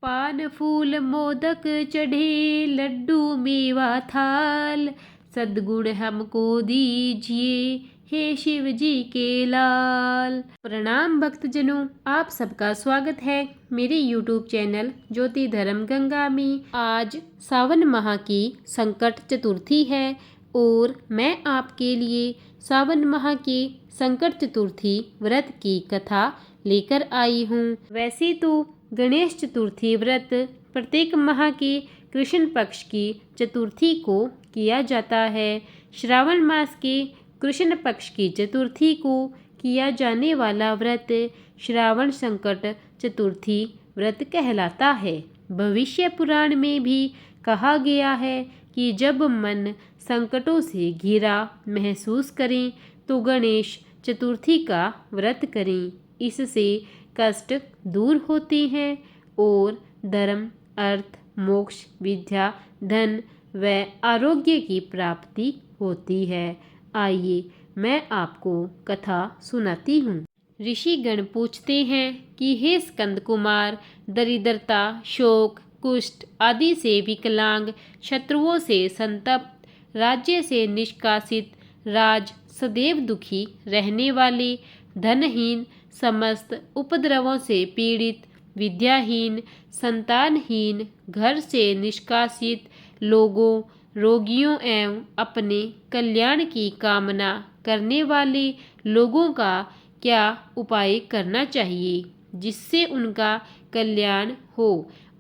पान फूल मोदक चढ़े, लड्डू मेवा थाल, सद्गुण हमको दीजिए, हे शिव जी के लाल। प्रणाम भक्तजनों, आप सबका स्वागत है मेरे YouTube चैनल ज्योति धर्म गंगा में। आज सावन माह की संकट चतुर्थी है और मैं आपके लिए सावन माह के संकट चतुर्थी व्रत की कथा लेकर आई हूँ। वैसे तो गणेश चतुर्थी व्रत प्रत्येक माह के कृष्ण पक्ष की चतुर्थी को किया जाता है। श्रावण मास के कृष्ण पक्ष की चतुर्थी को किया जाने वाला व्रत श्रावण संकट चतुर्थी व्रत कहलाता है। भविष्य पुराण में भी कहा गया है कि जब मन संकटों से घिरा महसूस करें तो गणेश चतुर्थी का व्रत करें। इससे कष्ट दूर होते हैं और धर्म, अर्थ, मोक्ष, विद्या, धन व आरोग्य की प्राप्ति होती है। आइए मैं आपको कथा सुनाती हूँ। ऋषिगण पूछते हैं कि हे स्कंद कुमार, दरिद्रता, शोक, कुष्ठ आदि से विकलांग, शत्रुओं से संतप्त, राज्य से निष्कासित, राज सदैव दुखी रहने वाले, धनहीन, समस्त उपद्रवों से पीड़ित, विद्याहीन, संतानहीन, घर से निष्कासित लोगों, रोगियों एवं अपने कल्याण की कामना करने वाले लोगों का क्या उपाय करना चाहिए जिससे उनका कल्याण हो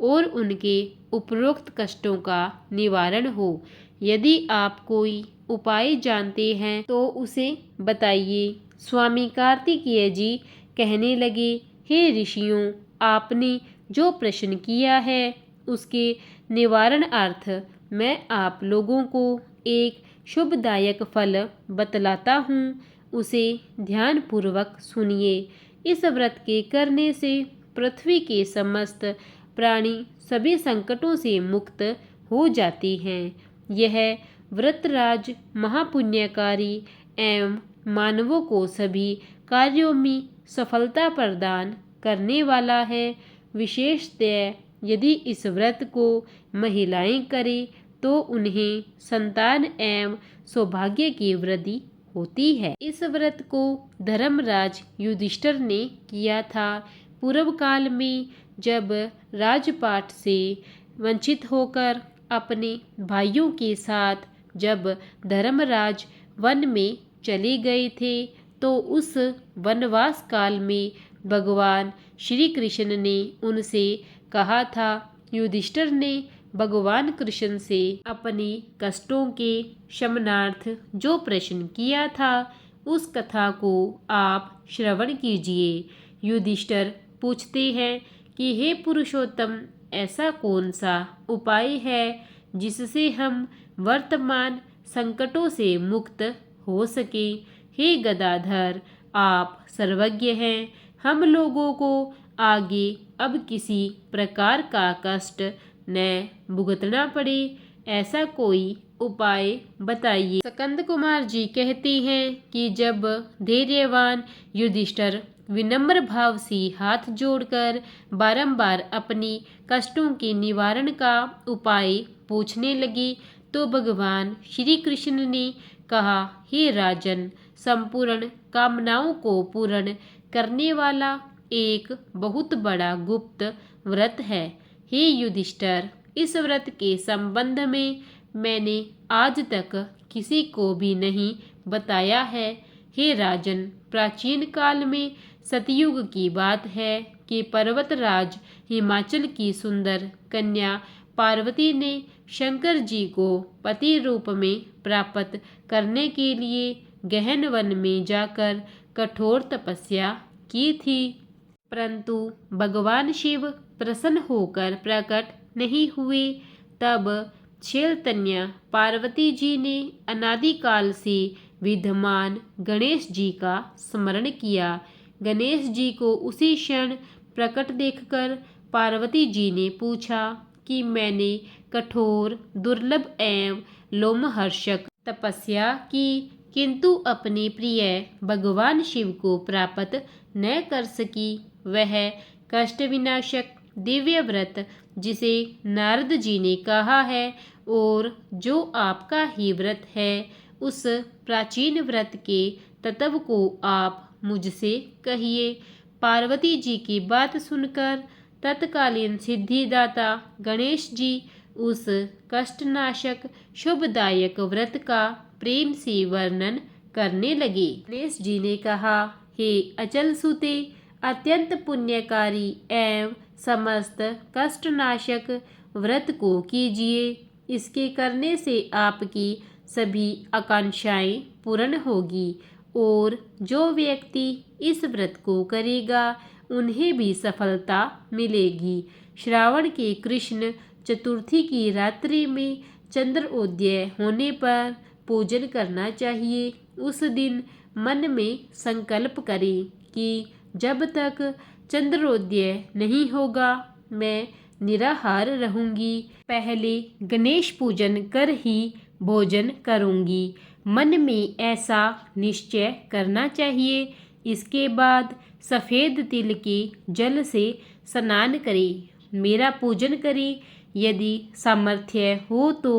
और उनके उपरोक्त कष्टों का निवारण हो। यदि आप कोई उपाय जानते हैं तो उसे बताइए। स्वामी कार्तिकेय जी कहने लगे, हे ऋषियों, आपने जो प्रश्न किया है उसके निवारण अर्थ मैं आप लोगों को एक शुभदायक फल बतलाता हूँ, उसे ध्यानपूर्वक सुनिए। इस व्रत के करने से पृथ्वी के समस्त प्राणी सभी संकटों से मुक्त हो जाते हैं। यह व्रतराज महापुण्यकारी एवं मानवों को सभी कार्यों में सफलता प्रदान करने वाला है। विशेषतः यदि इस व्रत को महिलाएं करें तो उन्हें संतान एवं सौभाग्य की वृद्धि होती है। इस व्रत को धर्मराज युधिष्ठिर ने किया था। पूर्व काल में जब राजपाट से वंचित होकर अपने भाइयों के साथ जब धर्मराज वन में चले गए थे तो उस वनवास काल में भगवान श्री कृष्ण ने उनसे कहा था। युधिष्ठिर ने भगवान कृष्ण से अपने कष्टों के शमनार्थ जो प्रश्न किया था उस कथा को आप श्रवण कीजिए। युधिष्ठिर पूछते हैं कि हे पुरुषोत्तम, ऐसा कौन सा उपाय है जिससे हम वर्तमान संकटों से मुक्त हो सके। हे गदाधर, आप सर्वज्ञ हैं। हम लोगों को आगे अब किसी प्रकार का कष्ट न भुगतना पड़े, ऐसा कोई उपाय बताइए। स्कंद कुमार जी कहते हैं कि जब धैर्यवान युधिष्ठिर विनम्र भाव से हाथ जोड़कर बारंबार अपनी कष्टों के निवारण का उपाय पूछने लगे तो भगवान श्री कृष्ण ने कहा, हे राजन, संपूर्ण कामनाओं को पूर्ण करने वाला एक बहुत बड़ा गुप्त व्रत है। हे युधिष्ठिर, इस व्रत के संबंध में मैंने आज तक किसी को भी नहीं बताया है। हे राजन, प्राचीन काल में सतयुग की बात है कि पर्वतराज हिमाचल की सुंदर कन्या पार्वती ने शंकर जी को पति रूप में प्राप्त करने के लिए गहन वन में जाकर कठोर तपस्या की थी, परंतु भगवान शिव प्रसन्न होकर प्रकट नहीं हुए। तब शैलतन्या पार्वती जी ने अनादिकाल से विद्यमान गणेश जी का स्मरण किया। गणेश जी को उसी क्षण प्रकट देखकर पार्वती जी ने पूछा कि मैंने कठोर, दुर्लभ एवं लोमहर्षक तपस्या की, किंतु अपने प्रिय भगवान शिव को प्राप्त न कर सकी। वह कष्ट विनाशक दिव्य व्रत जिसे नारद जी ने कहा है और जो आपका ही व्रत है, उस प्राचीन व्रत के तत्व को आप मुझसे कहिए। पार्वती जी की बात सुनकर तत्कालीन सिद्धिदाता गणेश जी उस कष्टनाशक शुभदायक व्रत का प्रेम से वर्णन करने लगे। गणेश जी ने कहा, हे अचल सुते, अत्यंत पुण्यकारी एवं समस्त कष्टनाशक व्रत को कीजिए। इसके करने से आपकी सभी आकांक्षाएं पूर्ण होगी और जो व्यक्ति इस व्रत को करेगा उन्हें भी सफलता मिलेगी। श्रावण के कृष्ण चतुर्थी की रात्रि में चंद्रोदय होने पर पूजन करना चाहिए। उस दिन मन में संकल्प करें कि जब तक चंद्रोदय नहीं होगा मैं निराहार रहूंगी। पहले गणेश पूजन कर ही भोजन करूंगी। मन में ऐसा निश्चय करना चाहिए। इसके बाद सफ़ेद तिल के जल से स्नान करें, मेरा पूजन करें। यदि सामर्थ्य हो तो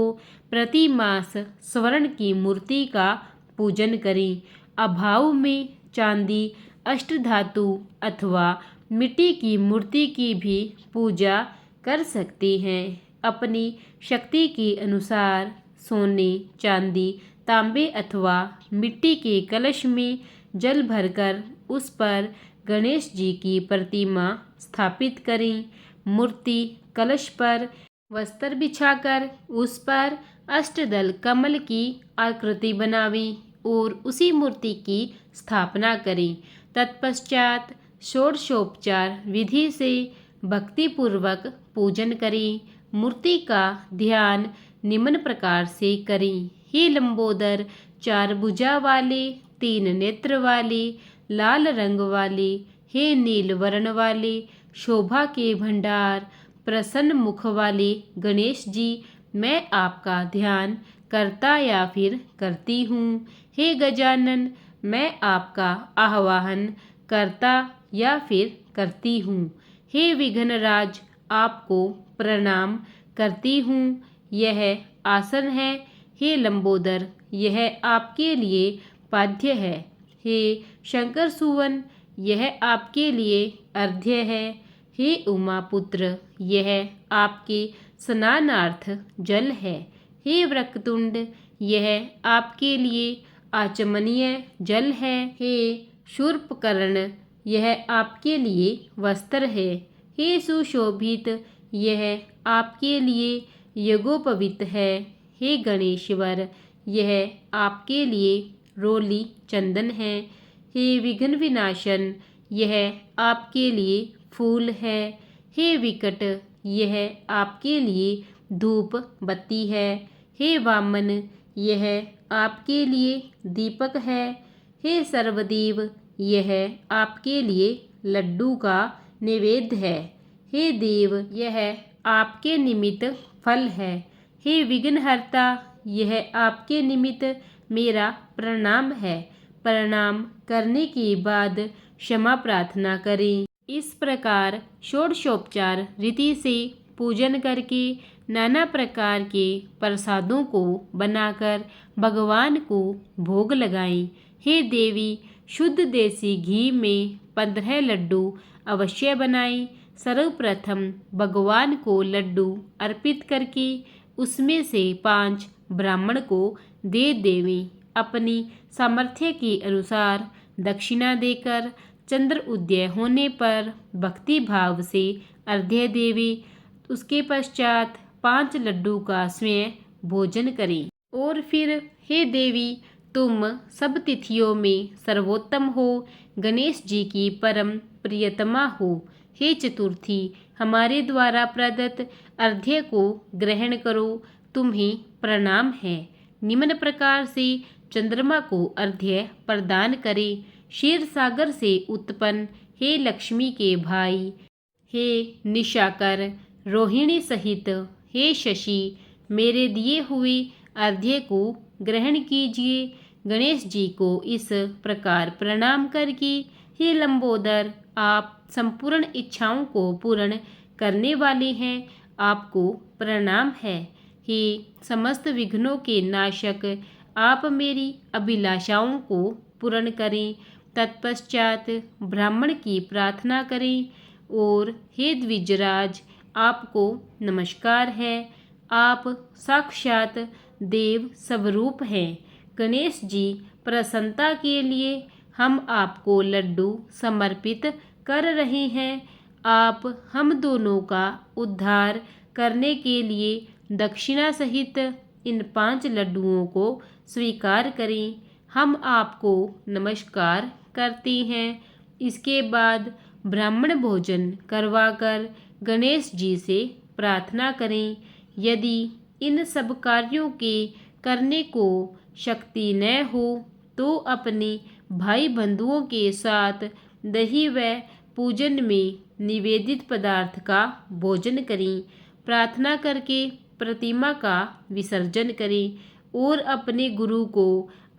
प्रति मास स्वर्ण की मूर्ति का पूजन करें। अभाव में चांदी, अष्टधातु अथवा मिट्टी की मूर्ति की भी पूजा कर सकते हैं। अपनी शक्ति के अनुसार सोने, चांदी, तांबे अथवा मिट्टी के कलश में जल भरकर उस पर गणेश जी की प्रतिमा स्थापित करें। मूर्ति कलश पर वस्त्र बिछाकर उस पर अष्टदल कमल की आकृति बनावें और उसी मूर्ति की स्थापना करें। तत्पश्चात षोडशोपचार विधि से भक्तिपूर्वक पूजन करें। मूर्ति का ध्यान निम्न प्रकार से करें। हे लंबोदर, 4 भुजा वाले, 3 नेत्र वाले, लाल रंग वाले, हे नील वर्ण वाले, शोभा के भंडार, प्रसन्न मुख वाले गणेश जी, मैं आपका ध्यान करता या फिर करती हूँ। हे गजानन, मैं आपका आह्वान करता या फिर करती हूँ। हे विघ्नराज, आपको प्रणाम करती हूँ। यह आसन है। हे लंबोदर, यह आपके लिए पाद्य है। हे शंकर सुवन, यह आपके लिए अर्घ्य है। हे उमापुत्र, यह आपके स्नानार्थ जल है। हे वक्रतुंड, यह आपके लिए आचमनीय जल है। हे शूर्पकर्ण, यह आपके लिए वस्त्र है। हे सुशोभित, यह आपके लिए यज्ञोपवीत है। हे गणेश्वर, यह आपके लिए रोली चंदन है। हे विघ्न विनाशन, यह आपके लिए फूल है। हे विकट, यह आपके लिए धूप बत्ती है। हे वामन, यह आपके लिए दीपक है। हे सर्वदेव, यह आपके लिए लड्डू का नैवेद्य है। हे देव, यह आपके निमित्त फल है। हे विघ्नहर्ता, यह आपके निमित्त मेरा प्रणाम है। प्रणाम करने के बाद क्षमा प्रार्थना करें। इस प्रकार षोडशोपचार रीति से पूजन करके नाना प्रकार के प्रसादों को बनाकर भगवान को भोग लगाएं। हे देवी, शुद्ध देसी घी में 15 लड्डू अवश्य बनाएं। सर्वप्रथम भगवान को लड्डू अर्पित करके उसमें से 5 ब्राह्मण को दे देवें। अपनी सामर्थ्य के अनुसार दक्षिणा देकर चंद्र उदय होने पर भक्ति भाव से अर्घ्य देवें। उसके पश्चात 5 लड्डू का स्वयं भोजन करें। और फिर हे देवी, तुम सब तिथियों में सर्वोत्तम हो, गणेश जी की परम प्रियतमा हो। हे चतुर्थी, हमारे द्वारा प्रदत्त अर्घ्य को ग्रहण करो, तुम्हें प्रणाम है। निम्न प्रकार से चंद्रमा को अर्घ्य प्रदान करें। क्षीर सागर से उत्पन्न हे लक्ष्मी के भाई, हे निशाकर, रोहिणी सहित हे शशि, मेरे दिए हुए अर्घ्य को ग्रहण कीजिए। गणेश जी को इस प्रकार प्रणाम करके हे लंबोदर, आप संपूर्ण इच्छाओं को पूर्ण करने वाले हैं, आपको प्रणाम है। हे समस्त विघ्नों के नाशक, आप मेरी अभिलाषाओं को पूर्ण करें। तत्पश्चात ब्राह्मण की प्रार्थना करें और हे द्विजराज, आपको नमस्कार है। आप साक्षात देव स्वरूप हैं। गणेश जी, प्रसन्नता के लिए हम आपको लड्डू समर्पित कर रहे हैं। आप हम दोनों का उद्धार करने के लिए दक्षिणा सहित इन 5 लड्डुओं को स्वीकार करें। हम आपको नमस्कार करते हैं। इसके बाद ब्राह्मण भोजन करवाकर गणेश जी से प्रार्थना करें। यदि इन सब कार्यों के करने को शक्ति न हो तो अपने भाई बंधुओं के साथ दही व पूजन में निवेदित पदार्थ का भोजन करें। प्रार्थना करके प्रतिमा का विसर्जन करें और अपने गुरु को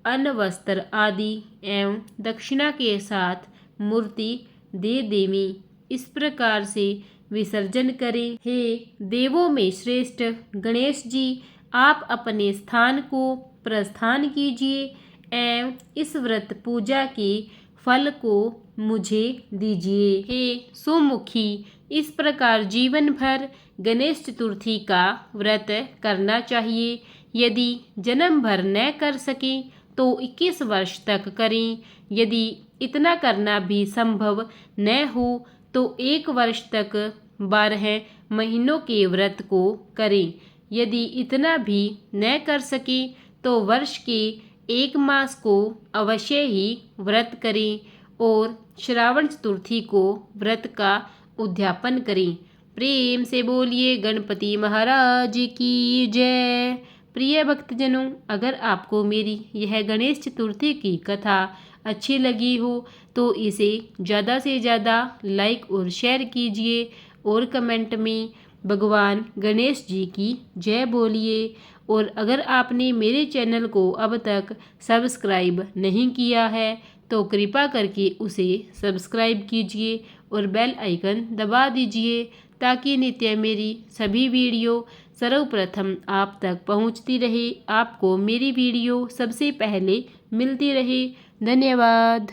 अन्न वस्त्र आदि एवं दक्षिणा के साथ मूर्ति दे देवें। इस प्रकार से विसर्जन करें। हे देवों में श्रेष्ठ गणेश जी, आप अपने स्थान को प्रस्थान कीजिए एवं इस व्रत पूजा के फल को मुझे दीजिए। हे सुमुखी, इस प्रकार जीवन भर गणेश चतुर्थी का व्रत करना चाहिए। यदि जन्म भर न कर सकें तो 21 वर्ष तक करें। यदि इतना करना भी संभव न हो तो 1 वर्ष तक 12 महीनों के व्रत को करें। यदि इतना भी न कर सके तो वर्ष के 1 मास को अवश्य ही व्रत करें और श्रावण चतुर्थी को व्रत का उद्यापन करें। प्रेम से बोलिए गणपति महाराज की जय। प्रिय भक्तजनों, अगर आपको मेरी यह गणेश चतुर्थी की कथा अच्छी लगी हो तो इसे ज़्यादा से ज़्यादा लाइक और शेयर कीजिए और कमेंट में भगवान गणेश जी की जय बोलिए। और अगर आपने मेरे चैनल को अब तक सब्सक्राइब नहीं किया है तो कृपा करके उसे सब्सक्राइब कीजिए और बेल आइकन दबा दीजिए ताकि नित्य मेरी सभी वीडियो सर्वप्रथम आप तक पहुंचती रहे, आपको मेरी वीडियो सबसे पहले मिलती रहे। धन्यवाद।